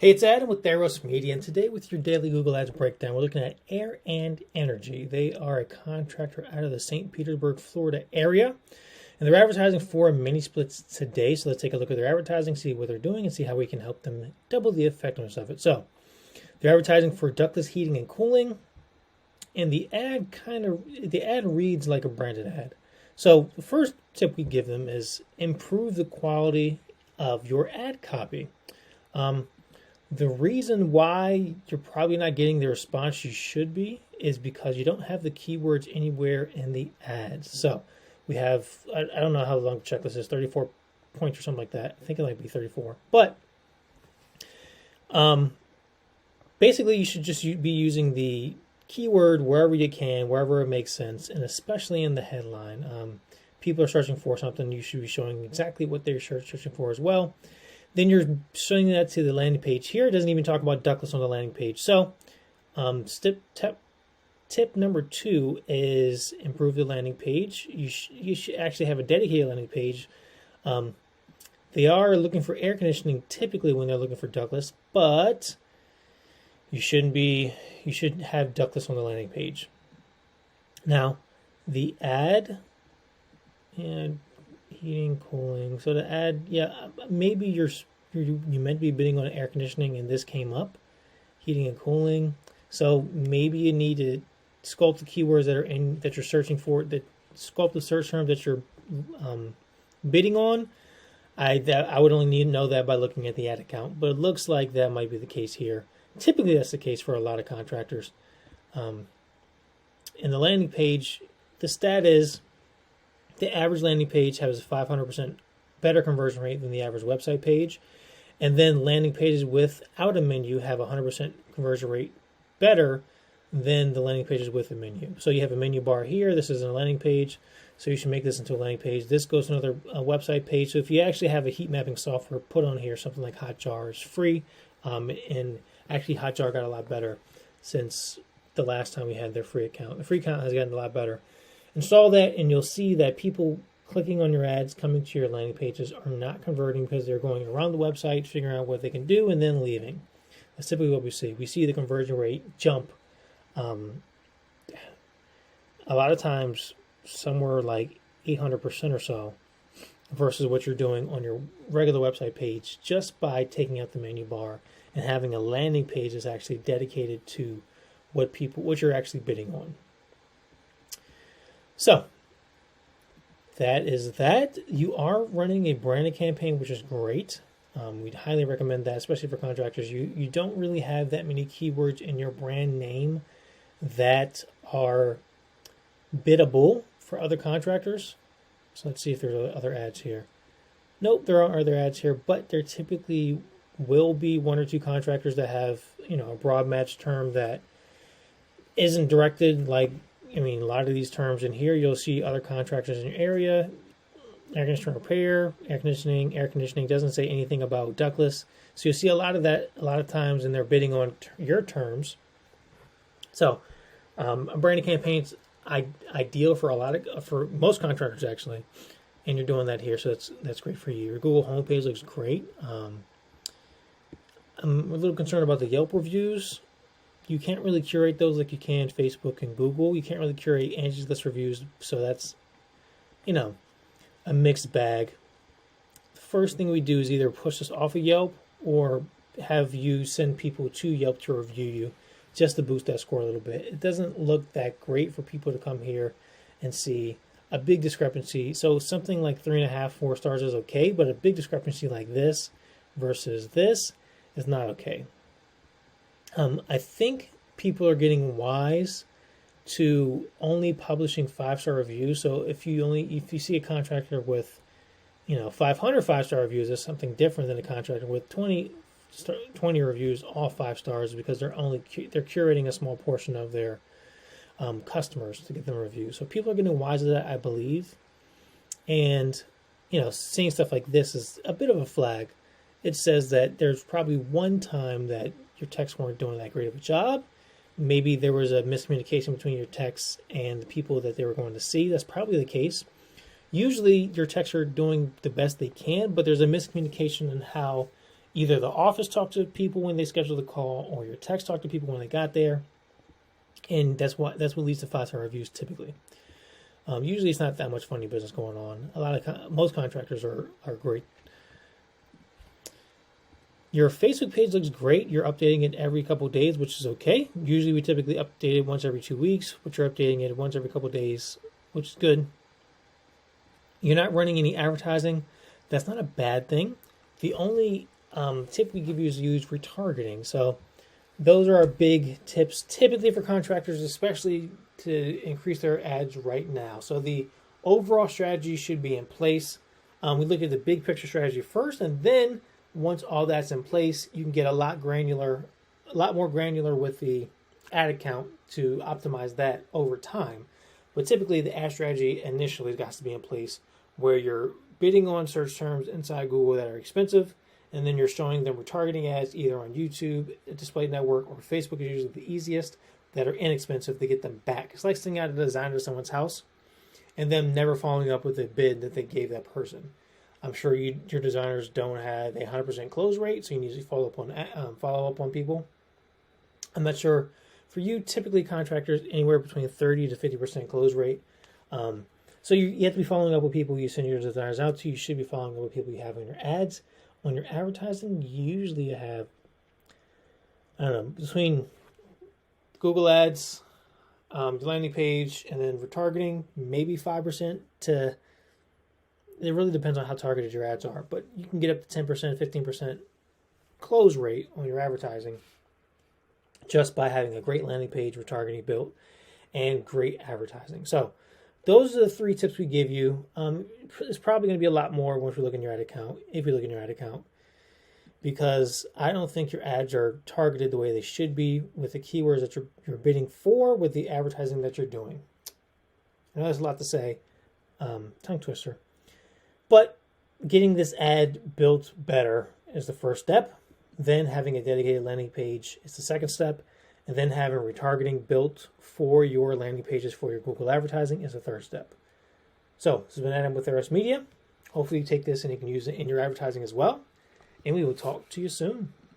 Hey, it's Adam with Theros Media, and today with your daily Google Ads breakdown, we're looking at Air and Energy. They are a contractor out of the St. Petersburg, Florida area, and they're advertising for mini splits today. So let's take a look at their advertising, see what they're doing, and see how we can help them double the effectiveness of it. So they're advertising for ductless heating and cooling, and the ad reads like a branded ad. So the first tip we give them is improve the quality of your ad copy. The reason why you're probably not getting the response you should be is because you don't have the keywords anywhere in the ads. So we have, I don't know how long the checklist is, 34 points or something like that. I think it might be 34. But basically you should just be using the keyword wherever you can, wherever it makes sense, and especially in the headline. People are searching for something, you should be showing exactly what they're searching for as well. Then you're showing that to the landing page here. It doesn't even talk about ductless on the landing page. So tip number 2 is improve the landing page. You should actually have a dedicated landing page. They are looking for air conditioning typically when they're looking for ductless, but you shouldn't be. You should have ductless on the landing page. Now, the ad and heating, cooling. So the ad, maybe you meant to be bidding on air conditioning and this came up, heating and cooling. So maybe you need to sculpt the keywords that you're searching for, that sculpt the search term that you're bidding on. I would only need to know that by looking at the ad account, but it looks like that might be the case here. Typically, that's the case for a lot of contractors. In the landing page, the stat is the average landing page has a 500% better conversion rate than the average website page. And then landing pages without a menu have a 100% conversion rate better than the landing pages with a menu. So you have a menu bar here. This is a landing page. So you should make this into a landing page. This goes to another website page. So if you actually have a heat mapping software put on here, something like Hotjar is free. And actually Hotjar got a lot better since the last time we had their free account. The free account has gotten a lot better. Install that and you'll see that people clicking on your ads coming to your landing pages are not converting because they're going around the website, figuring out what they can do, and then leaving. That's typically what we see. We see the conversion rate jump a lot of times somewhere like 800% or so versus what you're doing on your regular website page just by taking out the menu bar and having a landing page that's actually dedicated to what you're actually bidding on. So that is that. You are running a branded campaign, which is great. We'd highly recommend that, especially for contractors. You don't really have that many keywords in your brand name that are biddable for other contractors. So let's see if there's other ads here. Nope, there aren't other ads here, but there typically will be one or two contractors that have, a broad match term that isn't directed like, a lot of these terms in here, you'll see other contractors in your area. Air conditioning repair, air conditioning doesn't say anything about ductless. So you'll see a lot of that a lot of times and they're bidding on your terms. So a branded campaign's ideal for most contractors actually. And you're doing that here, so that's great for you. Your Google homepage looks great. I'm a little concerned about the Yelp reviews. You can't really curate those like you can Facebook and Google. You can't really curate Angie's List reviews, so that's, a mixed bag. The first thing we do is either push this off of Yelp or have you send people to Yelp to review you just to boost that score a little bit. It doesn't look that great for people to come here and see a big discrepancy. So something like 3.5, 4 stars is okay, but a big discrepancy like this versus this is not okay. I think people are getting wise to only publishing 5-star reviews. So if you see a contractor with 500 5-star reviews, that's something different than a contractor with 20 reviews, all 5 stars, because they're curating a small portion of their customers to get them reviews. So people are getting wise to that, I believe. And seeing stuff like this is a bit of a flag. It says that there's probably one time that your texts weren't doing that great of a job. Maybe there was a miscommunication between your texts and the people that they were going to see. That's probably the case. Usually your texts are doing the best they can, but there's a miscommunication in how either the office talked to people when they scheduled the call, or your text talked to people when they got there, and that's what leads to 5-star reviews typically. Usually, it's not that much funny business going on. Most contractors are great. Your Facebook page looks great. You're updating it every couple of days, which is okay. Usually, we typically update it once every 2 weeks, but you're updating it once every couple of days, which is good. You're not running any advertising. That's not a bad thing. The only tip we give you is use retargeting. So those are our big tips, typically for contractors, especially to increase their ads right now. So the overall strategy should be in place. We look at the big picture strategy first, and then once all that's in place, you can get a lot more granular with the ad account to optimize that over time. But typically, the ad strategy initially has to be in place, where you're bidding on search terms inside Google that are expensive, and then you're showing them retargeting ads either on YouTube, Display Network, or Facebook is usually the easiest, that are inexpensive to get them back. It's like sending out a designer to someone's house and them never following up with a bid that they gave that person. I'm sure your designers don't have a 100% close rate, so you need to follow up on people. I'm not sure. For you, typically contractors, anywhere between 30 to 50% close rate. So you have to be following up with people you send your designers out to. You should be following up with people you have on your ads. On your advertising, usually you have, between Google Ads, your landing page, and then retargeting, maybe 5% to... It really depends on how targeted your ads are, but you can get up to 10%, 15% close rate on your advertising just by having a great landing page, retargeting built, and great advertising. So those are the 3 tips we give you. It's probably going to be a lot more once we look in your ad account, if you look in your ad account, because I don't think your ads are targeted the way they should be with the keywords that you're bidding for, with the advertising that you're doing. I know there's a lot to say, tongue twister. But getting this ad built better is the first step. Then having a dedicated landing page is the second step. And then having retargeting built for your landing pages for your Google advertising is the third step. So this has been Adam with RS Media. Hopefully you take this and you can use it in your advertising as well. And we will talk to you soon.